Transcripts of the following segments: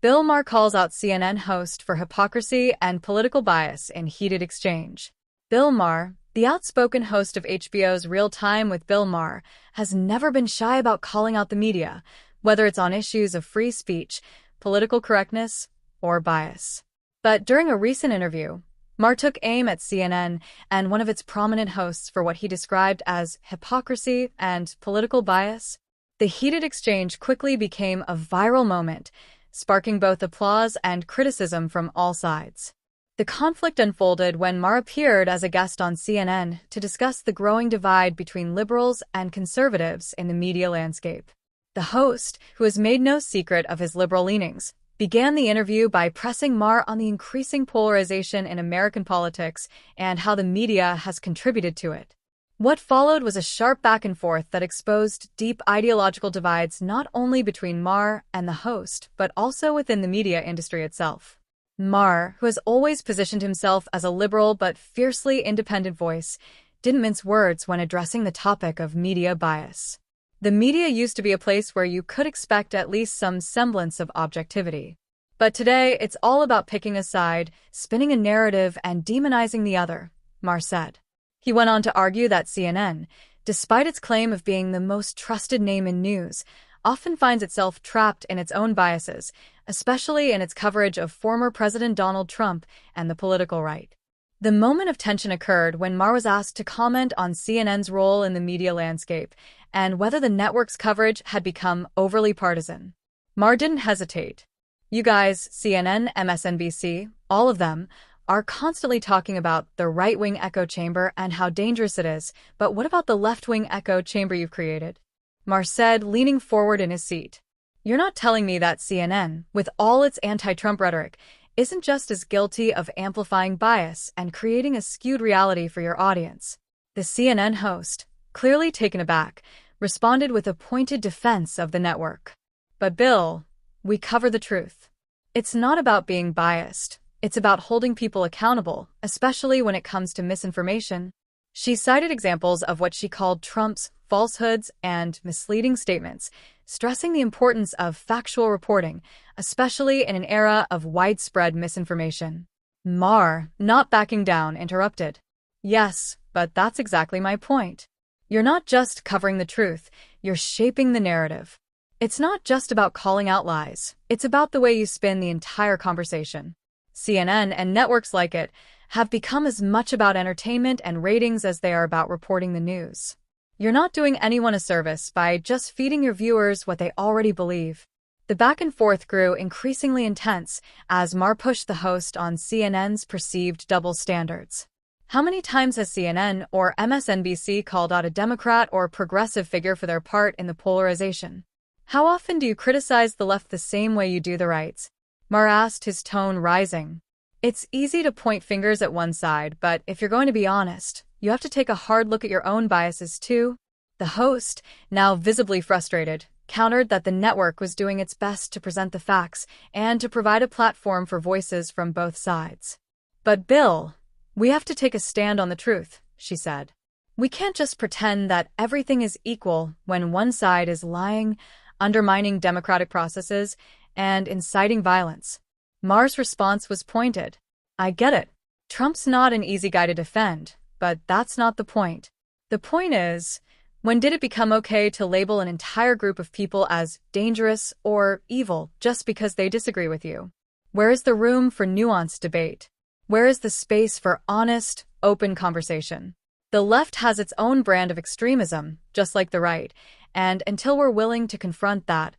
Bill Maher calls out CNN host for hypocrisy and political bias in heated exchange. Bill Maher, the outspoken host of HBO's Real Time with Bill Maher, has never been shy about calling out the media, whether it's on issues of free speech, political correctness, or bias. But during a recent interview, Maher took aim at CNN and one of its prominent hosts for what he described as hypocrisy and political bias. The heated exchange quickly became a viral moment, sparking both applause and criticism from all sides. The conflict unfolded when Maher appeared as a guest on CNN to discuss the growing divide between liberals and conservatives in the media landscape. The host, who has made no secret of his liberal leanings, began the interview by pressing Maher on the increasing polarization in American politics and how the media has contributed to it. What followed was a sharp back and forth that exposed deep ideological divides not only between Maher and the host, but also within the media industry itself. Maher, who has always positioned himself as a liberal but fiercely independent voice, didn't mince words when addressing the topic of media bias. The media used to be a place where you could expect at least some semblance of objectivity. But today, it's all about picking a side, spinning a narrative, and demonizing the other, Maher said. He went on to argue that CNN, despite its claim of being the most trusted name in news, often finds itself trapped in its own biases, especially in its coverage of former President Donald Trump and the political right. The moment of tension occurred when Maher was asked to comment on CNN's role in the media landscape and whether the network's coverage had become overly partisan. Maher didn't hesitate. "You guys, CNN, MSNBC, all of them, are constantly talking about the right-wing echo chamber and how dangerous it is, but what about the left-wing echo chamber you've created?" Maher said, leaning forward in his seat. "You're not telling me that CNN, with all its anti-Trump rhetoric, isn't just as guilty of amplifying bias and creating a skewed reality for your audience?" The CNN host, clearly taken aback, responded with a pointed defense of the network. "But Bill, we cover the truth. It's not about being biased. It's about holding people accountable, especially when it comes to misinformation." She cited examples of what she called Trump's falsehoods and misleading statements, stressing the importance of factual reporting, especially in an era of widespread misinformation. Maher, not backing down, interrupted. "Yes, but that's exactly my point. You're not just covering the truth, you're shaping the narrative. It's not just about calling out lies, it's about the way you spin the entire conversation." CNN and networks like it have become as much about entertainment and ratings as they are about reporting the news. You're not doing anyone a service by just feeding your viewers what they already believe. The back and forth grew increasingly intense as Maher pushed the host on CNN's perceived double standards. "How many times has CNN or MSNBC called out a Democrat or progressive figure for their part in the polarization? How often do you criticize the left the same way you do the rights?" Maher asked, his tone rising. "It's easy to point fingers at one side, but if you're going to be honest, you have to take a hard look at your own biases too." The host, now visibly frustrated, countered that the network was doing its best to present the facts and to provide a platform for voices from both sides. "But Bill, we have to take a stand on the truth," she said. "We can't just pretend that everything is equal when one side is lying, undermining democratic processes, and inciting violence." Maher's response was pointed. "I get it. Trump's not an easy guy to defend, but that's not the point. The point is, when did it become okay to label an entire group of people as dangerous or evil just because they disagree with you? Where is the room for nuanced debate? Where is the space for honest, open conversation? The left has its own brand of extremism, just like the right, and until we're willing to confront that,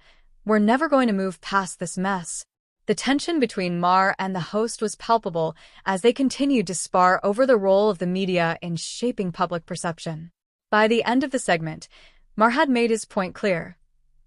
we're never going to move past this mess." The tension between Maher and the host was palpable as they continued to spar over the role of the media in shaping public perception. By the end of the segment, Maher had made his point clear.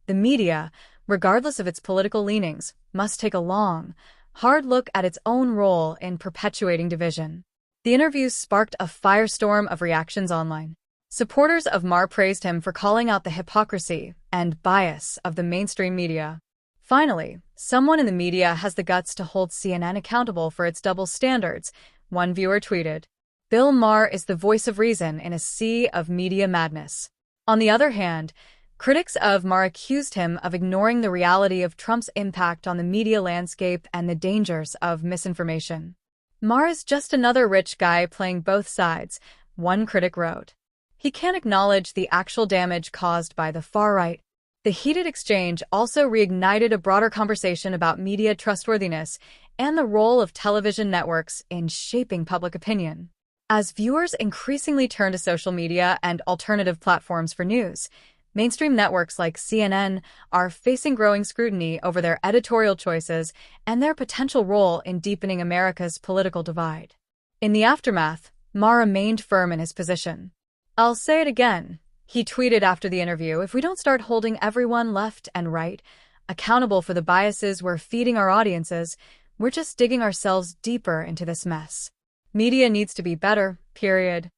The media, regardless of its political leanings, must take a long, hard look at its own role in perpetuating division. The interview sparked a firestorm of reactions online. Supporters of Maher praised him for calling out the hypocrisy and bias of the mainstream media. "Finally, someone in the media has the guts to hold CNN accountable for its double standards," one viewer tweeted. "Bill Maher is the voice of reason in a sea of media madness." On the other hand, Critics of Maher accused him of ignoring the reality of Trump's impact on the media landscape and the dangers of misinformation. Maher is just another rich guy playing both sides, one critic wrote. He can't acknowledge the actual damage caused by the far right. The heated exchange also reignited a broader conversation about media trustworthiness and the role of television networks in shaping public opinion. As viewers increasingly turn to social media and alternative platforms for news, mainstream networks like CNN are facing growing scrutiny over their editorial choices and their potential role in deepening America's political divide. In the aftermath, Maher remained firm in his position. "I'll say it again," he tweeted after the interview, "if we don't start holding everyone left and right accountable for the biases we're feeding our audiences, we're just digging ourselves deeper into this mess. Media needs to be better, period."